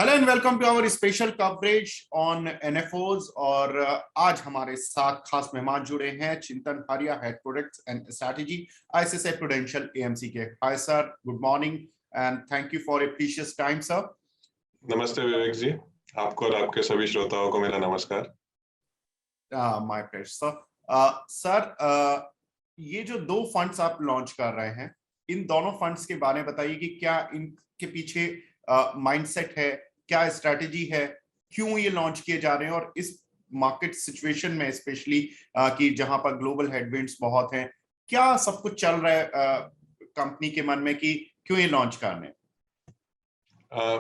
Hello and welcome to our special coverage on NFOs. और आज हमारे साथ खास मेहमान जुड़े हैं Chintan Haria, head products and strategy, ICICI Prudential AMC के। Hi sir, good morning and thank you for your precious time sir. नमस्ते विवेक जी, आपको और आपके सभी श्रोताओं को मेरा नमस्कार। My pleasure sir. सर, ये जो दो फंड्स आप लॉन्च कर रहे हैं, इन दोनों फंड्स के बारे में बताइए कि क्या इनके पीछे माइंडसेट है, क्या स्ट्रैटेजी है, क्यों ये लॉन्च किए जा रहे हैं, और इस मार्केट सिचुएशन में स्पेशली कि जहां पर ग्लोबल हेडविंड्स बहुत हैं, क्या सब कुछ चल रहा है कंपनी के मन में कि क्यों ये लॉन्च करने?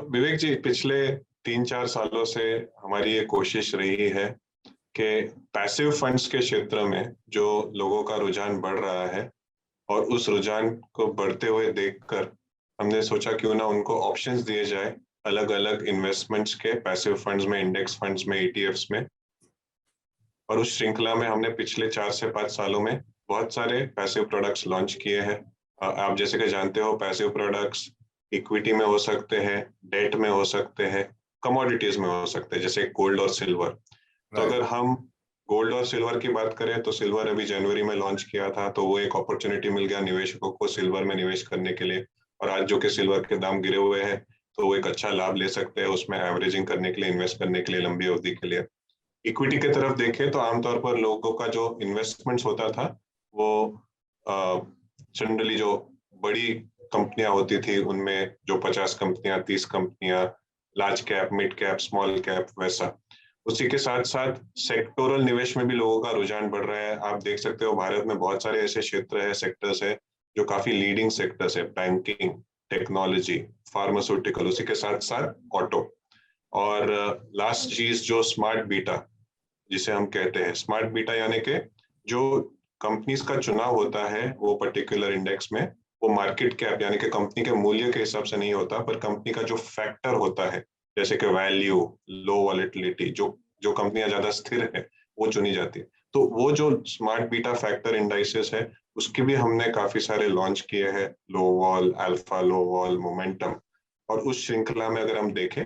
विवेक जी, पिछले 3-4 सालों से हमारी ये कोशिश रही है कि पैसिव फंड्स के क्षेत्र में जो लोगों का रुझान बढ़ रहा है और उस रुझान को बढ़ते हुए देखकर हमने सोचा क्यों ना उनको ऑप्शंस दिए जाए अलग अलग इन्वेस्टमेंट्स के, पैसिव फंड्स में, इंडेक्स फंड्स में, ईटीएफ्स में। और उस श्रृंखला में हमने पिछले 4 से 5 सालों में बहुत सारे पैसिव प्रोडक्ट्स लॉन्च किए हैं। आप जैसे कि जानते हो, पैसिव प्रोडक्ट्स इक्विटी में हो सकते हैं, डेट में हो सकते हैं, कमोडिटीज में हो सकते हैं, जैसे गोल्ड और सिल्वर। तो अगर हम गोल्ड और सिल्वर की बात करें तो सिल्वर अभी जनवरी में लॉन्च किया था, तो वो एक अपॉर्चुनिटी मिल गया निवेशकों को सिल्वर में निवेश करने के लिए। और आज जो कि सिल्वर के दाम गिरे हुए हैं, तो वो एक अच्छा लाभ ले सकते हैं उसमें एवरेजिंग करने के लिए, इन्वेस्ट करने के लिए लंबी अवधि के लिए। इक्विटी की तरफ देखें तो आमतौर पर लोगों का जो इन्वेस्टमेंट्स होता था वो जनरली जो बड़ी कंपनियां होती थी उनमें जो 50 कंपनियां, 30 कंपनियां, large cap, mid cap, small cap, वैसा। उसी के साथ साथ सेक्टोरल निवेश में भी लोगों का रुझान बढ़ रहा है। आप देख सकते हो भारत में बहुत सारे ऐसे क्षेत्र है, सेक्टर्स है जो काफी लीडिंग सेक्टर्स है, बैंकिंग, टेक्नोलॉजी, फार्मास्यूटिकल, उसी के साथ साथ ऑटो। और लास्ट चीज जो स्मार्ट बीटा जिसे हम कहते हैं, स्मार्ट बीटा यानी कि जो कंपनीज का चुनाव होता है वो पर्टिकुलर इंडेक्स में, वो मार्केट कैप यानी कि कंपनी के मूल्य के हिसाब से नहीं होता, पर कंपनी का जो फैक्टर होता है, जैसे कि वैल्यू, लो वॉलेटिलिटी, जो कंपनियां ज्यादा स्थिर है वो चुनी जाती है। तो वो जो स्मार्ट बीटा फैक्टर इंडाइसेस है उसके भी हमने काफी सारे लॉन्च किए हैं, लो वॉल, अल्फा, लो वॉल, मोमेंटम। और उस श्रृंखला में अगर हम देखें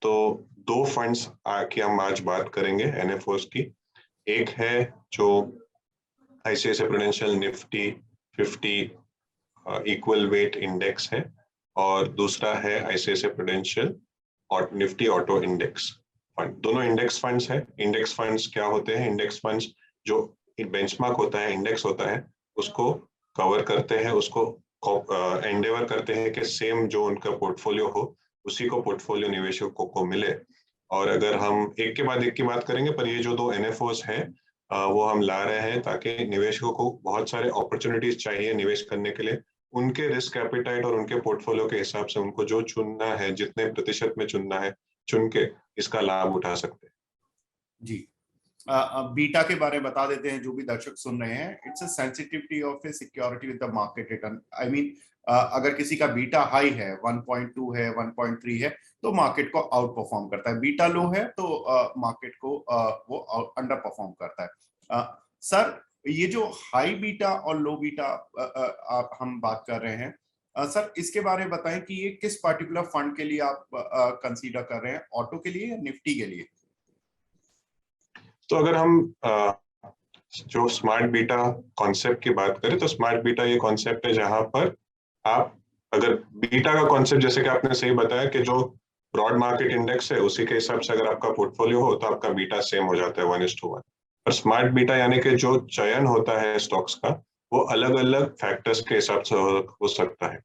तो दो फंड्स की हम आज बात करेंगे एनएफओस की। एक है जो ICICI prudential Nifty 50 equal weight index है, और दूसरा है आईसीआईसीआई प्रूडेंशियल और निफ्टी ऑटो इंडेक्स फंड। दोनों इंडेक्स फंड्स है। इंडेक्स फंड्स क्या होते हैं? इंडेक्स फंड्स जो बेंचमार्क होता है, इंडेक्स होता है, उसको कवर करते हैं, उसको एंडेवर करते हैं कि सेम जो उनका पोर्टफोलियो हो उसी को पोर्टफोलियो निवेशकों को मिले। और अगर हम एक के बाद एक की बात करेंगे, पर ये जो दो एनएफओस है वो हम ला रहे हैं ताकि निवेशकों को बहुत सारे अपॉर्चुनिटीज चाहिए निवेश करने के लिए। उनके रिस्क एपिटाइट और उनके पोर्टफोलियो के हिसाब से उनको जो चुनना है, जितने प्रतिशत में चुनना है, चुन के इसका लाभ उठा सकते हैं। जी, बीटा के बारे में बता देते हैं जो भी दर्शक सुन रहे हैं। It's a sensitivity of A security with the market return. I mean, अगर किसी का बीटा हाई है, 1.2 है, 1.3 है, तो मार्केट को आउट परफॉर्म करता है। बीटा लो है तो मार्केट को वो अंडर परफॉर्म करता है। सर, ये जो हाई बीटा और लो बीटा आप हम बात कर रहे हैं, सर इसके बारे में बताएं कि ये किस पर्टिकुलर फंड के लिए आप कंसीडर कर रहे हैं, ऑटो के लिए या निफ्टी के लिए? तो अगर हम जो स्मार्ट बीटा कॉन्सेप्ट की बात करें तो स्मार्ट बीटा ये कॉन्सेप्ट है जहां पर आप, अगर बीटा का कॉन्सेप्ट जैसे कि आपने सही बताया कि जो ब्रॉड मार्केट इंडेक्स है उसी के हिसाब से अगर आपका पोर्टफोलियो हो तो आपका बीटा सेम हो जाता है 1:1। पर स्मार्ट बीटा यानी कि जो चयन होता है स्टॉक्स का वो अलग अलग फैक्टर्स के हिसाब से हो सकता है।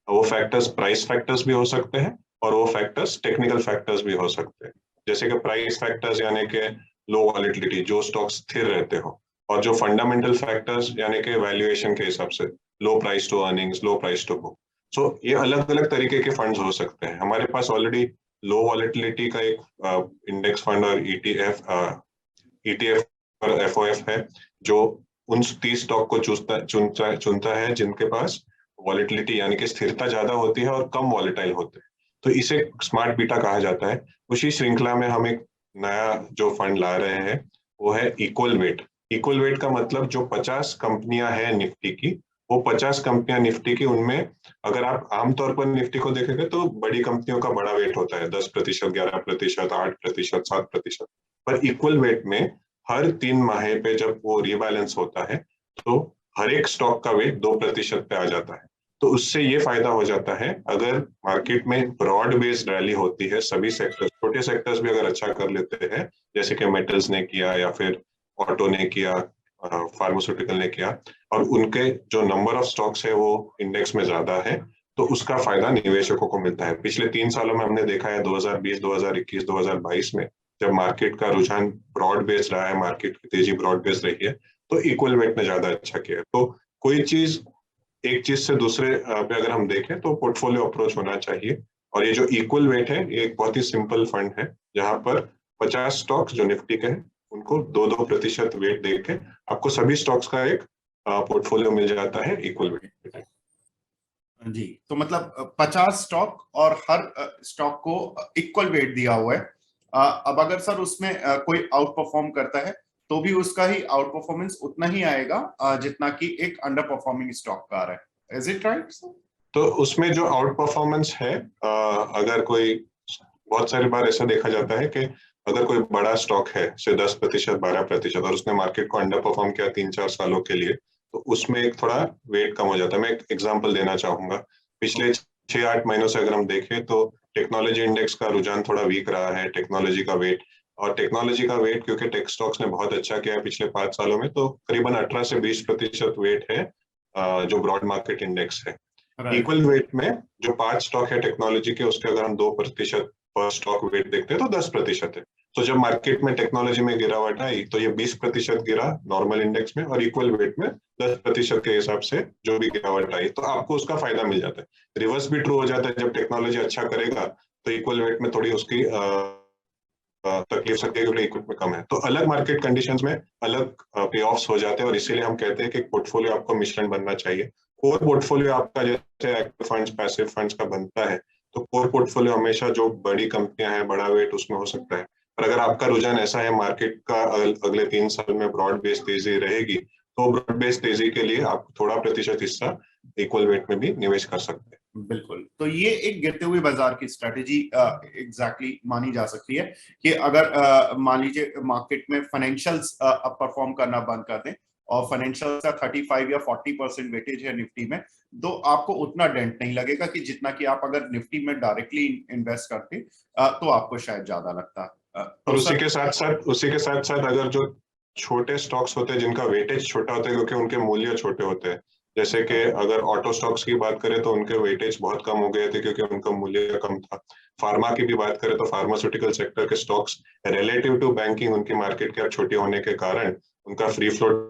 वो फैक्टर्स प्राइस फैक्टर्स भी हो सकते हैं और वो फैक्टर्स टेक्निकल फैक्टर्स भी हो सकते हैं। जैसे कि प्राइस फैक्टर्स यानी कि लो वॉलेटिलिटी, जो स्टॉक स्थिर रहते हो, और जो फंडामेंटल फैक्टर्स यानी कि वैल्यूएशन के हिसाब से, low price to earnings, low price to book. So ये अलग अलग तरीके के फंड्स हो सकते हैं। हमारे पास ऑलरेडी लो वॉलेटिलिटी का एक इंडेक्स फंड और ईटीएफ और एफओएफ है जो उन 30 स्टॉक को चुनता है जिनके पास वॉलेटिलिटी यानी कि स्थिरता ज्यादा होती है और कम वॉलेटाइल होते हैं, तो इसे स्मार्ट बीटा कहा जाता है। उसी श्रृंखला में हम एक नया जो फंड ला रहे हैं वो है इक्वल वेट। इक्वल वेट का मतलब जो 50 कंपनियां हैं निफ्टी की वो 50 कंपनियां निफ्टी की, उनमें अगर आप आमतौर पर निफ्टी को देखेंगे तो बड़ी कंपनियों का बड़ा वेट होता है, 10%, 11%, 8%, 7%। पर इक्वल वेट में हर 3 माह पे जब वो रीबैलेंस होता है तो हर एक स्टॉक का वेट 2% पे आ जाता है। तो उससे ये फायदा हो जाता है, अगर मार्केट में ब्रॉड बेस्ड रैली होती है, सभी सेक्टर्स, छोटे सेक्टर्स भी अगर अच्छा कर लेते हैं, जैसे कि मेटल्स ने किया या फिर ऑटो ने किया, फार्मास्यूटिकल ने किया, और उनके जो नंबर ऑफ स्टॉक्स है वो इंडेक्स में ज्यादा है, तो उसका फायदा निवेशकों को मिलता है। पिछले 3 सालों में हमने देखा है, 2020, 2021, 2022 में जब मार्केट का रुझान ब्रॉड बेस्ड रहा है, मार्केट की तेजी ब्रॉड बेस्ड रही है, तो इक्वल वेट ने ज्यादा अच्छा किया है। तो कोई चीज, एक चीज से दूसरे पे अगर हम देखें तो पोर्टफोलियो अप्रोच होना चाहिए। और ये जो इक्वल वेट है, ये एक बहुत ही सिंपल फंड है, जहां पर 50 स्टॉक्स जो निफ्टी के हैं उनको 2-2% वेट देके आपको सभी स्टॉक्स का एक पोर्टफोलियो मिल जाता है इक्वल वेट। जी, तो मतलब 50 स्टॉक और हर स्टॉक को इक्वल वेट दिया हुआ है। अब अगर सर उसमें कोई आउट परफॉर्म करता है तो भी उसका ही आउट परफॉर्मेंस उतना ही आएगा जितना कि एक अंडर परफॉर्मिंग स्टॉक का आ रहा है। Is it right sir? तो उसमें जो आउट परफॉर्मेंस है, अगर कोई, बहुत सारी बार ऐसा देखा जाता है कि अगर कोई बड़ा स्टॉक है, से 10%, 12%, और उसने मार्केट को अंडर परफॉर्म किया 3-4 सालों के लिए, तो उसमें एक थोड़ा वेट कम हो जाता है। मैं एक एग्जांपल देना चाहूंगा। पिछले 6-8 महीनों से अगर हम देखें तो टेक्नोलॉजी इंडेक्स का रुझान थोड़ा वीक रहा है, टेक्नोलॉजी का वेट। और टेक्नोलॉजी का वेट, क्योंकि टेक स्टॉक्स ने बहुत अच्छा किया है पिछले 5 सालों में, तो करीबन 18 से 20% वेट है जो ब्रॉड मार्केट इंडेक्स है। राइट। इक्वल वेट में जो 5 स्टॉक है टेक्नोलॉजी के, उसके अगर हम 2% पर स्टॉक वेट देखते हैं तो 10% है। तो जब मार्केट में टेक्नोलॉजी में गिरावट आई तो ये 20% गिरा नॉर्मल इंडेक्स में, और इक्वल वेट में 10% के हिसाब से जो भी गिरावट आई, तो आपको उसका फायदा मिल जाता है। रिवर्स भी ट्रू हो जाता है, जब टेक्नोलॉजी अच्छा करेगा तो इक्वल वेट में थोड़ी उसकी तकलीफ सकती है, क्योंकि इक्विटी में कम है। तो अलग मार्केट कंडीशंस में अलग पे ऑफ्स हो जाते हैं, और इसीलिए हम कहते हैं कि पोर्टफोलियो आपको मिश्रण बनना चाहिए। कोर पोर्टफोलियो आपका जैसे एक्टिव फंड्स, पैसिव फंड्स का बनता है, तो कोर पोर्टफोलियो हमेशा जो बड़ी कंपनियां हैं, बड़ा वेट उसमें हो सकता है। पर अगर आपका रुझान ऐसा है, मार्केट का अगले 3 साल में ब्रॉड बेस्ड तेजी रहेगी, तो ब्रॉड बेस्ड तेजी के लिए आप थोड़ा प्रतिशत हिस्सा इक्वल वेट में भी निवेश कर सकते हैं। बिल्कुल, तो ये एक गिरते हुए बाजार की स्ट्रेटेजी एग्जैक्टली मानी जा सकती है कि अगर मान लीजिए मार्केट में फाइनेंशियल्स अब परफॉर्म करना बंद कर दें और फाइनेंशियल का 35 या 40% वेटेज है निफ्टी में, तो आपको उतना डेंट नहीं लगेगा कि जितना कि आप अगर निफ्टी में डायरेक्टली इन्वेस्ट करते तो आपको शायद ज्यादा लगता। और तो उसी के साथ साथ अगर जो छोटे स्टॉक्स होते हैं जिनका वेटेज छोटा होता है, क्योंकि उनके मूल्य छोटे होते हैं, जैसे कि अगर ऑटो स्टॉक्स की बात करें तो उनके वेटेज बहुत कम हो गए थे क्योंकि उनका मूल्य कम था। फार्मा की भी बात करें तो फार्मास्यूटिकल सेक्टर के स्टॉक्स रिलेटिव टू बैंकिंग, उनकी मार्केट कैप छोटी होने के कारण, उनका फ्री फ्लोट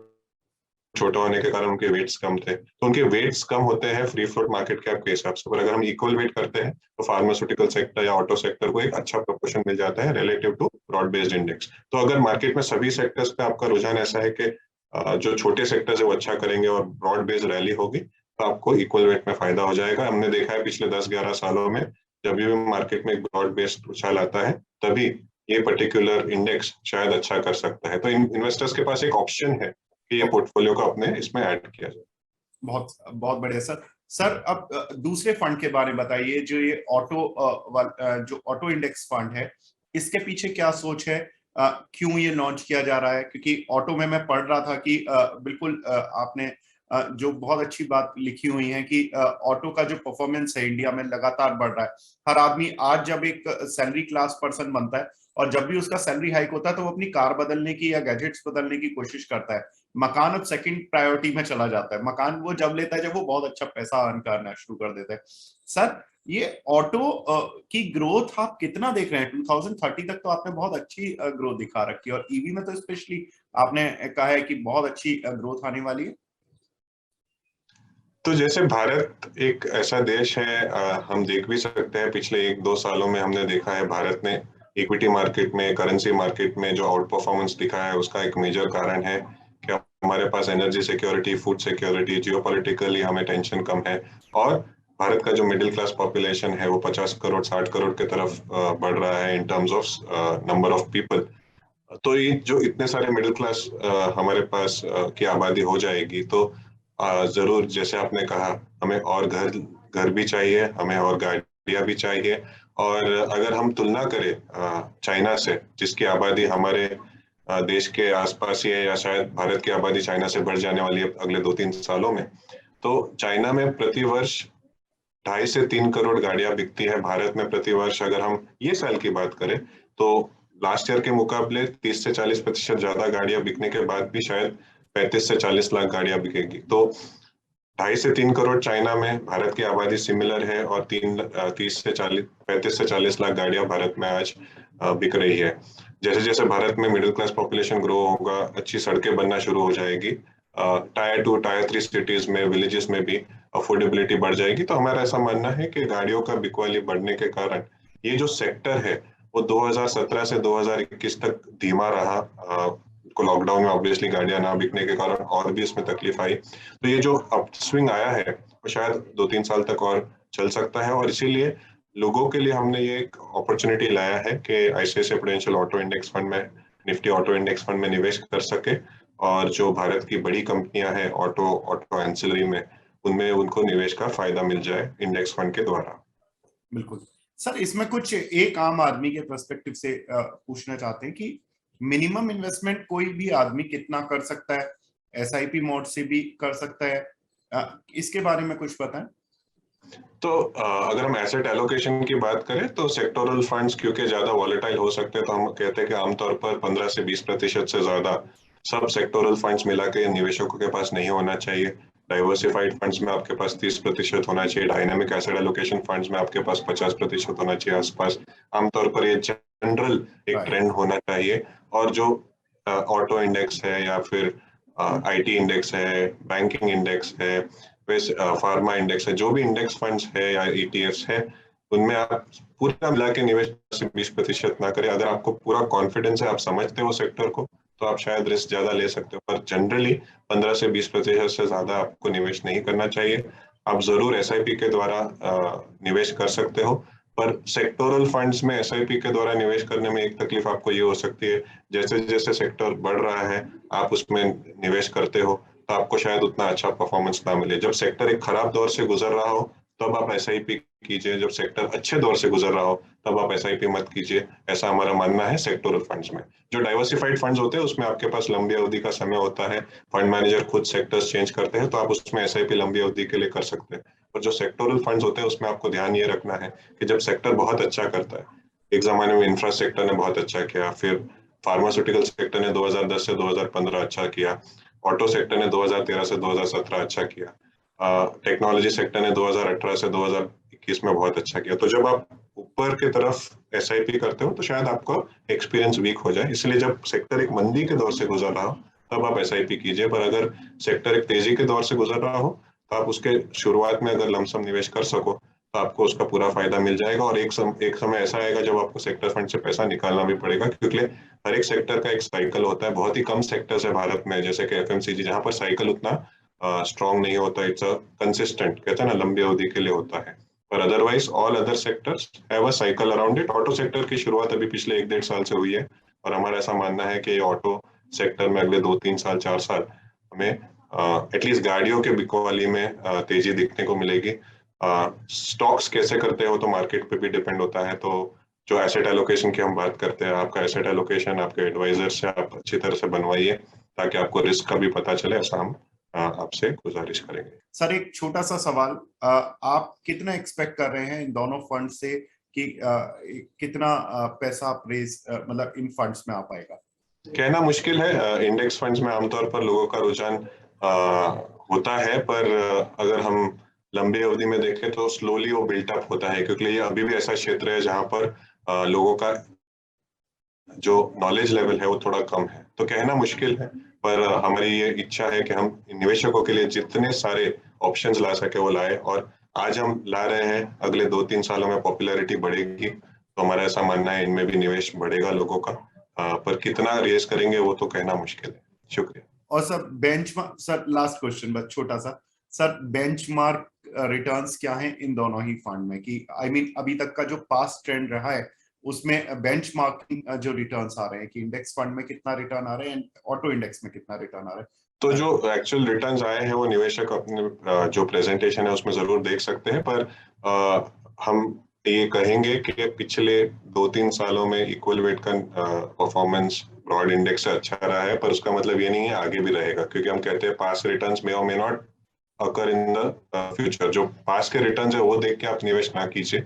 छोटा होने के कारण उनके वेट्स कम थे, तो उनके वेट्स कम होते हैं फ्री फ्लोट मार्केट कैप के हिसाब से। पर अगर हम इक्वल वेट करते हैं तो फार्मास्यूटिकल सेक्टर या ऑटो सेक्टर को एक अच्छा प्रोपोर्शन मिल जाता है relative to broad based index. तो अगर मार्केट में सभी सेक्टर्स पे आपका रुझान ऐसा है कि जो छोटे सेक्टर्स है वो अच्छा करेंगे और ब्रॉड बेस्ड रैली होगी, तो आपको इक्वल वेट में फायदा हो जाएगा। हमने देखा है पिछले 10-11 सालों में जब भी मार्केट में एक ब्रॉड बेस्ड उछाल आता है, तभी ये पर्टिकुलर इंडेक्स शायद अच्छा कर सकता है। तो इन्वेस्टर्स के पास एक ऑप्शन है कि ये पोर्टफोलियो को अपने इसमें ऐड किया जाए। बहुत बहुत बढ़िया सर। सर अब दूसरे फंड के बारे में बताइए, जो ये जो ऑटो इंडेक्स फंड है, इसके पीछे क्या सोच है? क्यों ये लॉन्च किया जा रहा है? क्योंकि ऑटो में मैं पढ़ रहा था कि बिल्कुल आपने जो बहुत अच्छी बात लिखी हुई है कि ऑटो का जो परफॉर्मेंस है इंडिया में लगातार बढ़ रहा है। हर आदमी आज जब एक सैलरी क्लास पर्सन बनता है और जब भी उसका सैलरी हाइक होता है तो वो अपनी कार बदलने की या गैजेट्स बदलने की कोशिश करता है। मकान अब सेकंड प्रायोरिटी में चला जाता है। मकान वो जब लेता है जब वो बहुत अच्छा पैसा अर्न करना शुरू कर देता है। सर, ये ऑटो की ग्रोथ आप कितना देख रहे हैं? 2030 तक तो आपने बहुत अच्छी ग्रोथ दिखा रखी है, और ईवी में तो स्पेशली आपने कहा है कि बहुत अच्छी ग्रोथ आने वाली है। तो जैसे भारत एक ऐसा देश है, हम देख भी सकते हैं पिछले 1-2 सालों में हमने देखा है भारत ने इक्विटी मार्केट में, करेंसी मार्केट में जो आउट परफॉर्मेंस दिखा है, उसका एक मेजर कारण है कि हमारे पास energy security, food security, geopolitically हमें टेंशन कम है, और भारत का जो मिडिल क्लास पॉपुलेशन है वो 50 करोड़ 60 करोड़ की तरफ बढ़ रहा है in terms of number of people. तो ये जो इतने सारे मिडिल क्लास हमारे पास की आबादी हो जाएगी, तो जरूर, जैसे आपने कहा, हमें और घर भी चाहिए, हमें और गाड़ियां भी चाहिए। और अगर हम तुलना करें चाइना से, जिसकी आबादी हमारे देश के आसपास ही है, या शायद भारत की आबादी चाइना से बढ़ जाने वाली है अगले 2-3 सालों में, तो चाइना में प्रति वर्ष 2.5 से 3 करोड़ गाड़ियां बिकती है। भारत में प्रति वर्ष, अगर हम ये साल की बात करें, तो लास्ट ईयर के मुकाबले 30 से 40% ज्यादा गाड़ियां बिकने के बाद भी शायद 35 से 40 लाख गाड़ियां बिकेगी। तो 2.5 से 3 करोड़ चाइना में, भारत की आबादी सिमिलर है, और 35 से 40 लाख गाड़ियां भारत में आज बिक रही है। जैसे जैसे भारत में मिडिल क्लास पॉपुलेशन ग्रो होगा, अच्छी सड़कें बनना शुरू हो जाएगी, टायर 2 टायर 3 सिटीज में, विलेजेस में भी अफोर्डेबिलिटी बढ़ जाएगी, तो हमारा ऐसा मानना है कि गाड़ियों का बिकवाली बढ़ने के कारण ये जो सेक्टर है वो 2017 से 2021 तक धीमा रहा। को लॉकडाउन में ऑब्वियसली गाड़ियां ना बिकने के कारण और भी इसमें तकलीफ आई। तो ये जो अपस्विंग आया है वो शायद 2-3 साल तक और चल सकता है, और इसीलिए लोगों के लिए हमने ये एक अपॉर्चुनिटी लाया है कि ICICI prudential auto index fund में, निफ्टी ऑटो इंडेक्स फंड में निवेश कर सके, और जो भारत की बड़ी कंपनियां हैं ऑटो ऑटो एंसिलरी में, उनमें उनको निवेश का फायदा मिल जाए इंडेक्स फंड के द्वारा। बिल्कुल सर, इसमें कुछ एक आम आदमी के पर्सपेक्टिव से पूछना चाहते हैं कि मिनिमम इन्वेस्टमेंट कोई भी आदमी कितना कर सकता है? एसआईपी मोड से भी कर सकता है? इसके बारे में कुछ बताएं। तो अगर हम एसेट एलोकेशन की बात करें, तो सेक्टोरल फंड्स क्योंकि ज्यादा वॉलेटाइल हो सकते हैं, तो हम कहते हैं कि आमतौर पर 15 से 20% से ज्यादा सब सेक्टोरल फंड्स मिला के निवेशकों के पास नहीं होना चाहिए। डाइवर्सिफाइड फंड्स में आपके पास 30% होना चाहिए, डायनामिक एसेट एलोकेशन फंड्स में आपके पास 50% होना चाहिए आसपास। आमतौर पर ये जनरल एक ट्रेंड होना चाहिए। और जो ऑटो इंडेक्स है, या फिर आईटी इंडेक्स है, बैंकिंग इंडेक्स है, वैसे फार्मा इंडेक्स है, जो भी इंडेक्स फंड्स है या ईटीएफ्स है, उनमें आप पूरा मिला के निवेश से 20% ना करें। अगर आपको पूरा कॉन्फिडेंस है, आप समझते हो सेक्टर को, तो आप शायद रिस्क ज्यादा ले सकते हो, पर जनरली 15 से 20% से ज्यादा आपको निवेश नहीं करना चाहिए। आप जरूर एसआईपी के द्वारा निवेश कर सकते हो, पर सेक्टोरल फंड्स में एसआईपी के द्वारा निवेश करने में एक तकलीफ आपको ये हो सकती है, जैसे जैसे सेक्टर बढ़ रहा है आप उसमें निवेश करते हो, तो आपको शायद उतना अच्छा परफॉर्मेंस ना मिले। जब सेक्टर एक खराब दौर से गुजर रहा हो तब आप एसआईपी कीजिए, जब सेक्टर अच्छे दौर से गुजर रहा हो तब आप एसआईपी मत कीजिए, ऐसा हमारा मानना है सेक्टोरल फंड्स में। जो डाइवर्सिफाइड फंड्स होते हैं उसमें आपके पास लंबी अवधि का समय होता है, फंड मैनेजर खुद सेक्टर्स चेंज करते हैं, तो आप उसमें एसआईपी लंबी अवधि के लिए कर सकते हैं। और जो सेक्टोरल फंड्स होते हैं उसमें आपको ध्यान ये रखना है कि जब सेक्टर बहुत अच्छा करता है, एक जमाने में इंफ्रा सेक्टर ने बहुत अच्छा किया, फिर फार्मास्यूटिकल सेक्टर ने 2010 से 2015 अच्छा किया, ऑटो सेक्टर ने 2013 से 2017 अच्छा किया, टेक्नोलॉजी सेक्टर ने 2018 से 2021 में बहुत अच्छा किया। तो जब आप ऊपर की तरफ एसआईपी करते हो तो शायद आपका एक्सपीरियंस वीक हो जाए, इसलिए जब सेक्टर एक मंदी के दौर से गुजर रहा हो तब आप एसआईपी कीजिए। पर अगर सेक्टर एक तेजी के दौर से गुजर रहा हो तो आप उसके शुरुआत में अगर लमसम निवेश कर सको तो आपको उसका पूरा फायदा मिल जाएगा। और एक समय ऐसा आएगा जब आपको सेक्टर फंड से पैसा निकालना भी पड़ेगा, क्योंकि हर एक सेक्टर का एक साइकिल होता है। बहुत ही कम सेक्टर्स है भारत में, जैसे कि एफएमसीजी, जहां पर साइकिल उतना स्ट्रॉन्ग नहीं होता, इट्स अ कंसिस्टेंट, कहते हैं ना, लंबी अवधि के लिए होता है। पर otherwise all other sectors have a cycle around it. Auto sector की शुरुआत अभी पिछले 1-1.5 साल से हुई है, और हमारा ऐसा मानना है कि ऑटो सेक्टर में अगले 2-3 साल 4 साल हमें एटलीस्ट गाड़ियों के बिकवाली में तेजी दिखने को मिलेगी। स्टॉक्स कैसे करते हो तो मार्केट पे भी डिपेंड होता है। तो जो एसेट एलोकेशन की हम बात करते हैं, आपका एसेट एलोकेशन आपके एडवाइजर से आप अच्छी तरह से बनवाइए, ताकि आपको रिस्क का भी पता चले, ऐसा हम आपसे गुजारिश करेंगे। सर, एक छोटा सा सवाल, आप कितना एक्सपेक्ट कर रहे हैं इन दोनों फंड से कि कितना पैसा आप रेज मतलब इन फंड्स में आ पाएगा? कहना मुश्किल है। इंडेक्स फंड्स में आमतौर पर लोगों का रुझान होता है, पर अगर हम लंबी अवधि में देखें तो स्लोली वो बिल्टअप होता है, क्योंकि ये अभी भी ऐसा क्षेत्र है जहां पर लोगों का जो नॉलेज लेवल है वो थोड़ा कम है। तो कहना मुश्किल है, पर हमारी ये इच्छा है कि हम निवेशकों के लिए जितने सारे ऑप्शंस ला सके वो लाए, और आज हम ला रहे हैं, अगले 2-3 सालों में पॉपुलैरिटी बढ़ेगी, तो हमारा ऐसा मानना है इनमें भी निवेश बढ़ेगा लोगों का। पर कितना रेस करेंगे वो तो कहना मुश्किल है। शुक्रिया। और sir benchmark, sir last question बस छोटा सा, सर बेंचमार्क रिटर्न्स क्या हैं इन दोनों ही फंड में? कि आई मीन अभी तक का जो पास्ट ट्रेंड रहा है उसमें बेंचमार्किंग जो रिटर्न्स आ रहे हैं कि इंडेक्स फंड में कितना रिटर्न आ रहा है एंड ऑटो इंडेक्स में कितना रिटर्न आ रहा है, तो जो एक्चुअल रिटर्न्स आए हैं वो निवेशक अपने जो प्रेजेंटेशन है उसमें जरूर देख सकते हैं, पर हम ये कहेंगे कि पिछले 2-3 सालों में इक्वल वेट का परफॉर्मेंस ब्रॉड इंडेक्स से अच्छा रहा है, पर उसका मतलब ये नहीं है आगे भी रहेगा, क्योंकि हम कहते हैं पास रिटर्न्स मे और may not occur in the future. जो पास के रिटर्न्स है वो देख के आप निवेश ना कीजिए,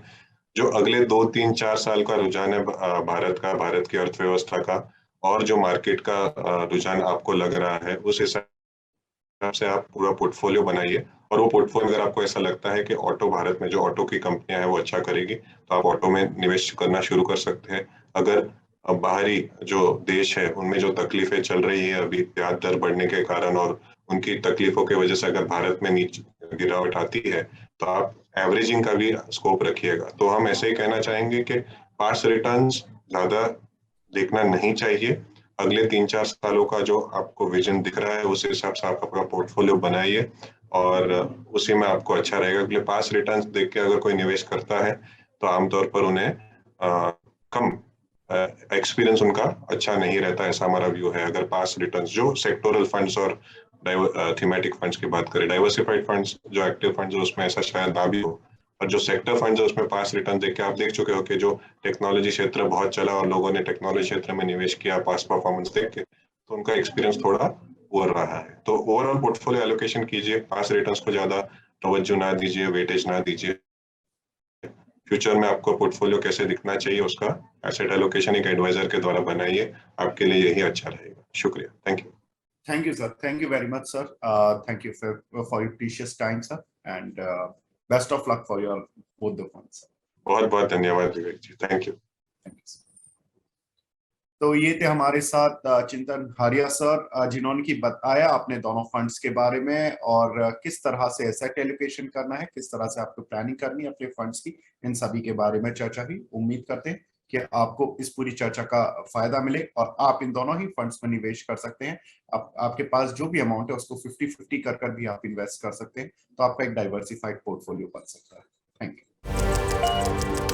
जो अगले 2-3-4 साल का रुझान है भारत की अर्थव्यवस्था का, और जो मार्केट का रुझान आपको लग रहा है, उस हिसाब से आप पूरा पोर्टफोलियो बनाइए। और वो पोर्टफोलियो अगर आपको ऐसा लगता है कि ऑटो भारत में जो ऑटो की कंपनियां हैं वो अच्छा करेगी, तो आप ऑटो में निवेश करना शुरू कर सकते हैं। अगर बाहरी जो देश है उनमें जो तकलीफें चल रही है अभी ब्याज दर बढ़ने के कारण, और उनकी तकलीफों की वजह से अगर भारत में नीचे गिरावट आती है, तो आप एवरेजिंग का भी स्कोप रखिएगा। तो हम ऐसे ही कहना चाहेंगे कि पास रिटर्न्स ज्यादा देखना नहीं चाहिए। अगले 3-4 सालों का जो आपको विजन दिख रहा है उस हिसाब से आप अपना पोर्टफोलियो बनाइए, और उसी में आपको अच्छा रहेगा। अगले पास रिटर्न्स देख के अगर कोई निवेश करता है तो आमतौर पर उन्हें कम एक्सपीरियंस उनका अच्छा नहीं रहता, ऐसा हमारा व्यू है। अगर पास रिटर्न्स जो सेक्टोरल फंड्स और थीमेटिक फंड्स की बात करें, डाइवर्सिफाइड फंड्स जो एक्टिव फंड्स है उसमें ऐसा शायद ना भी हो, और जो सेक्टर फंड्स है उसमें पास रिटर्न देख के आप देख चुके हो कि जो टेक्नोलॉजी क्षेत्र बहुत चला और लोगों ने टेक्नोलॉजी क्षेत्र में निवेश किया पास परफॉर्मेंस देख के, तो उनका एक्सपीरियंस थोड़ा पुअर रहा है। तो ओवरऑल पोर्टफोलियो एलोकेशन कीजिए, पास रिटर्न्स को ज्यादा तवज्जो ना दीजिए, वेटेज ना दीजिए। फ्यूचर में आपको पोर्टफोलियो कैसे दिखना चाहिए उसका एसेट एलोकेशन एक एडवाइजर के द्वारा बनाइए, आपके लिए यही अच्छा रहेगा। शुक्रिया, thank you. Thank you, sir. Thank you very much, sir. Thank you for your precious time, sir, and best of luck for your both the funds, sir. बहुत बहुत धन्यवाद Vivek ji, thank you. Thank you, sir. तो ये थे हमारे साथ चिंतन हारिया सर, जिन्होंने की बताया अपने दोनों फंड्स के बारे में और किस तरह से एसेट एलोकेशन करना है, किस तरह से आपको प्लानिंग करनी है अपने फंड्स की, इन सभी के बारे में चर्चा हुई। उम्मीद करते हैं कि आपको इस पूरी चर्चा का फायदा मिले और आप इन दोनों ही फंड्स में निवेश कर सकते हैं। आपके पास जो भी अमाउंट है उसको 50-50 कर भी आप इन्वेस्ट कर सकते हैं, तो आपका एक डाइवर्सिफाइड पोर्टफोलियो बन सकता है। Thank you.